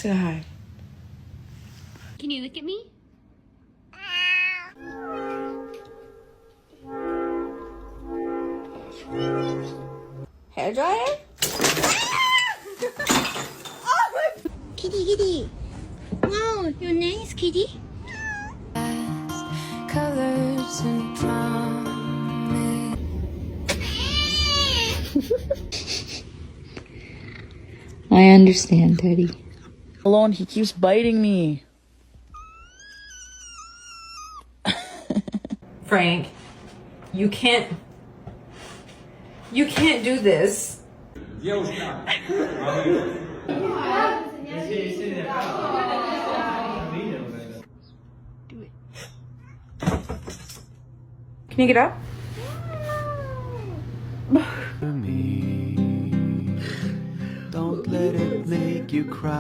Say hi. Can you look at me? Hair dryer? Kitty, kitty. Wow, your name is Kitty? Colors and promise. I understand, Teddy. Alone, he keeps biting me. Frank, you can't do this. Can you get up? Don't let it make you cry.